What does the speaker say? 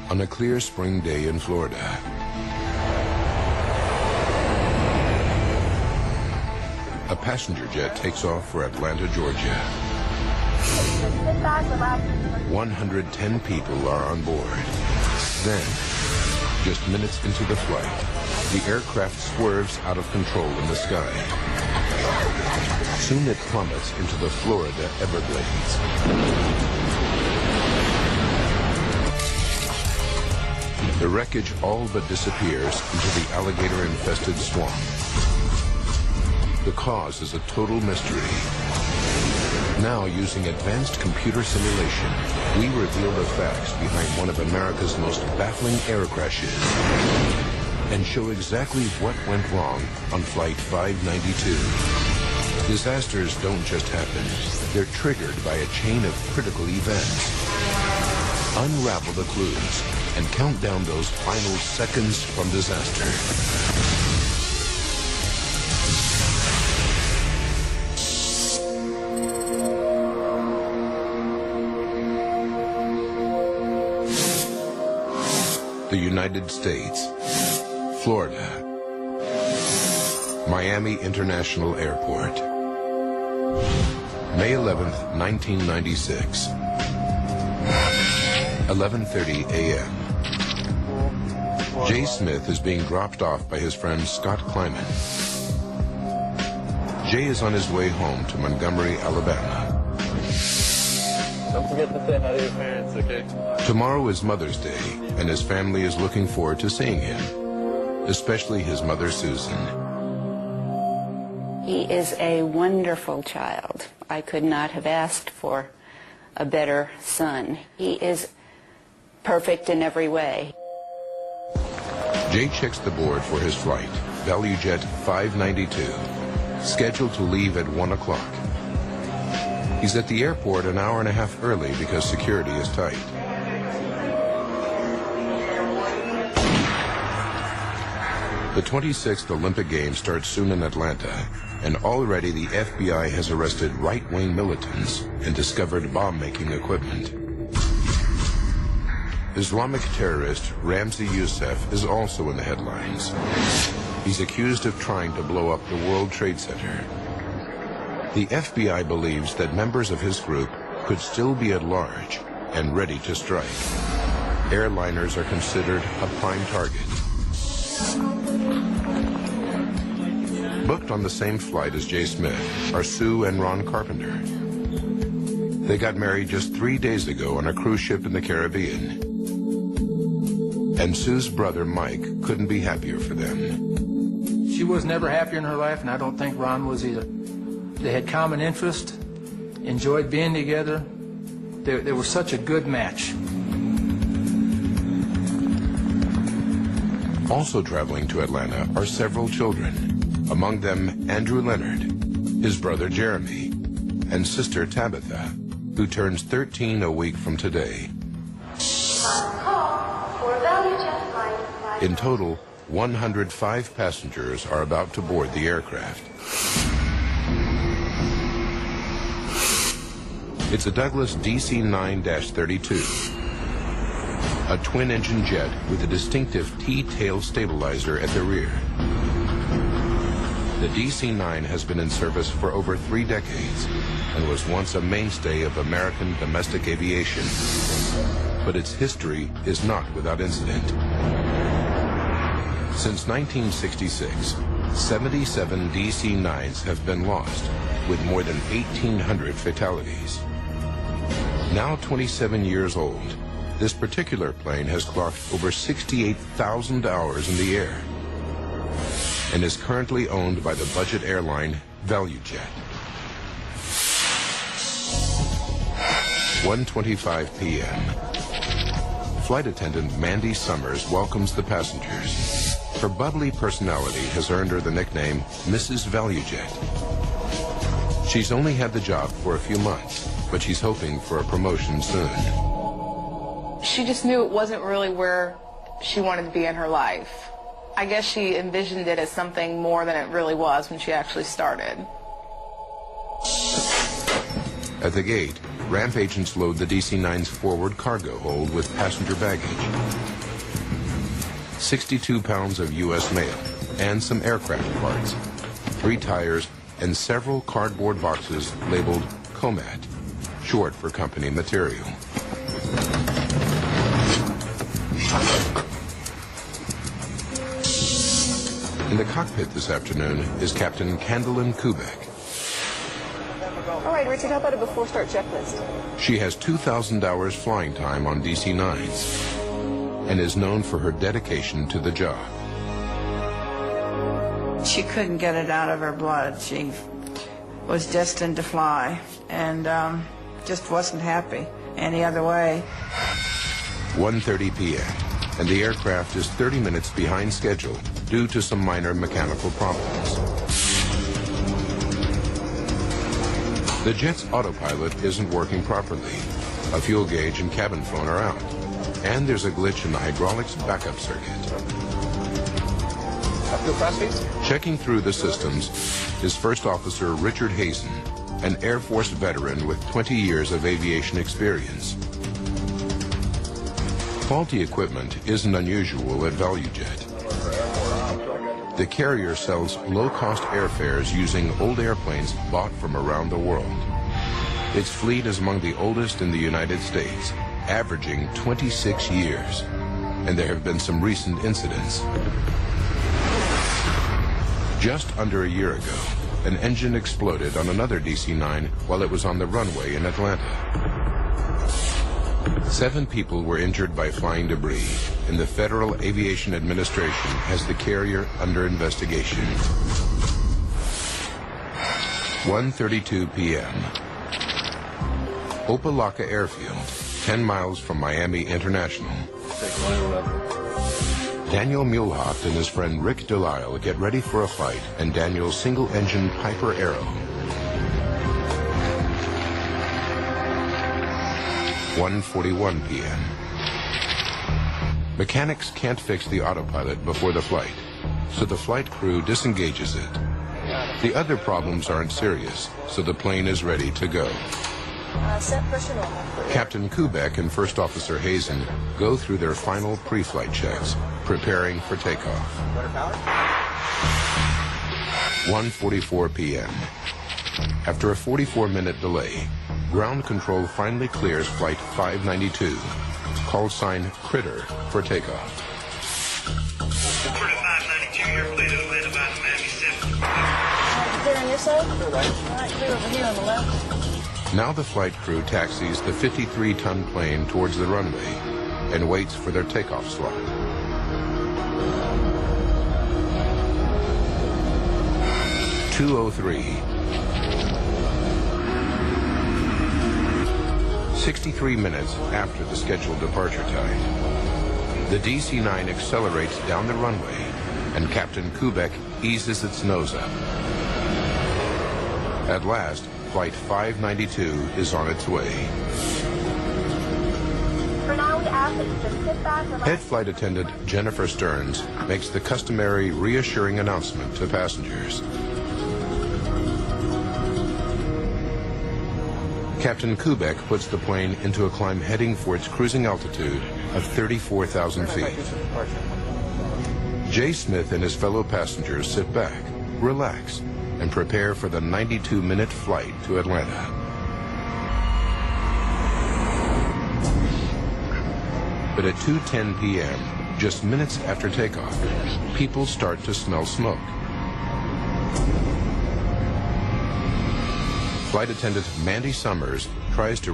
On a clear spring day in Florida, a passenger jet takes off for Atlanta, Georgia. 110 people are on board. Then, just minutes into the flight, the aircraft swerves out of control in the sky. Soon it plummets into the Florida Everglades. The wreckage all but disappears into the alligator-infested swamp. The cause is a total mystery. Now, using advanced computer simulation, we reveal the facts behind one of America's most baffling air crashes and show exactly what went wrong on Flight 592. Disasters don't just happen. They're triggered by a chain of critical events. Unravel the clues and count down those final seconds from disaster. The United States, Florida, Miami International Airport, May 11th, 1996, 11:30 a.m. Jay Smith is being dropped off by his friend Scott Kleiman. Jay is on his way home to Montgomery, Alabama. Don't forget to say hi to your parents, okay? Tomorrow is Mother's Day, and his family is looking forward to seeing him, especially his mother, Susan. He is a wonderful child. I could not have asked for a better son. He is perfect in every way. Jay checks the board for his flight, Valujet 592, scheduled to leave at 1 o'clock. He's at the airport an hour and a half early because security is tight. The 26th Olympic Games start soon in Atlanta, and already the FBI has arrested right-wing militants and discovered bomb-making equipment. Islamic terrorist Ramzi Youssef is also in the headlines. He's accused of trying to blow up the World Trade Center. The FBI believes that members of his group could still be at large and ready to strike. Airliners are considered a prime target. Booked on the same flight as Jay Smith are Sue and Ron Carpenter. They got married just 3 days ago on a cruise ship in the Caribbean. And Sue's brother, Mike, couldn't be happier for them. She was never happier in her life, and I don't think Ron was either. They had common interest, enjoyed being together. They were such a good match. Also traveling to Atlanta are several children, among them Andrew Leonard, his brother Jeremy, and sister Tabitha, who turns 13 a week from today. In total, 105 passengers are about to board the aircraft. It's a Douglas DC-9-32, a twin-engine jet with a distinctive T-tail stabilizer at the rear. The DC-9 has been in service for over 3 decades and was once a mainstay of American domestic aviation. But its history is not without incident. Since 1966, 77 DC-9s have been lost, with more than 1,800 fatalities. Now 27 years old, this particular plane has clocked over 68,000 hours in the air and is currently owned by the budget airline Valujet. 1:25 p.m. Flight attendant Mandy Summers welcomes the passengers. Her bubbly personality has earned her the nickname Mrs. Valujet. She's only had the job for a few months, but she's hoping for a promotion soon. She just knew it wasn't really where she wanted to be in her life. I guess she envisioned it as something more than it really was when she actually started. At the gate, ramp agents load the DC-9's forward cargo hold with passenger baggage. 62 pounds of U.S. mail and some aircraft parts, 3 tires, and several cardboard boxes labeled COMAT, short for company material. In the cockpit this afternoon is Captain Candlin Kubek. All right, Richard, how about a before-start checklist? She has 2,000 hours flying time on DC-9s and is known for her dedication to the job. She couldn't get it out of her blood. She was destined to fly and just wasn't happy any other way. 1:30 p.m. and the aircraft is 30 minutes behind schedule due to some minor mechanical problems. The jet's autopilot isn't working properly. A fuel gauge and cabin phone are out. And there's a glitch in the hydraulics backup circuit. Checking through the systems is First Officer Richard Hazen, an Air Force veteran with 20 years of aviation experience. Faulty equipment isn't unusual at Valujet. The carrier sells low-cost airfares using old airplanes bought from around the world. Its fleet is among the oldest in the United States, averaging 26 years, and there have been some recent incidents. Just under a year ago, an engine exploded on another DC-9 while it was on the runway in Atlanta. 7 people were injured by flying debris, and the Federal Aviation Administration has the carrier under investigation. 1:32 p.m. Opelika Airfield, 10 miles from Miami International. Daniel Muehlhoff and his friend Rick Delisle get ready for a flight in Daniel's single-engine Piper Arrow. 1:41 p.m. Mechanics can't fix the autopilot before the flight, so the flight crew disengages it. The other problems aren't serious, so the plane is ready to go. Set pressure normal. Captain Kubek and First Officer Hazen go through their final pre-flight checks, preparing for takeoff. 1:44 p.m. After a 44-minute delay, ground control finally clears Flight 592, call sign Critter, for takeoff. Florida 592, your flight Atlanta by Miami 7. Clear on your side? All right, clear over here on the left. Now the flight crew taxis the 53-ton plane towards the runway and waits for their takeoff slot. (2:03). 63 minutes after the scheduled departure time. The DC-9 accelerates down the runway and Captain Kubek eases its nose up. At last, Flight 592 is on its way. For now, we ask that you just sit back, relax. Head flight attendant Jennifer Stearns makes the customary reassuring announcement to passengers. Captain Kubek puts the plane into a climb heading for its cruising altitude of 34,000 feet. Jay Smith and his fellow passengers sit back, relax, and prepare for the 92-minute flight to Atlanta. But at 2:10 p.m., just minutes after takeoff, people start to smell smoke. Flight attendant Mandy Summers tries to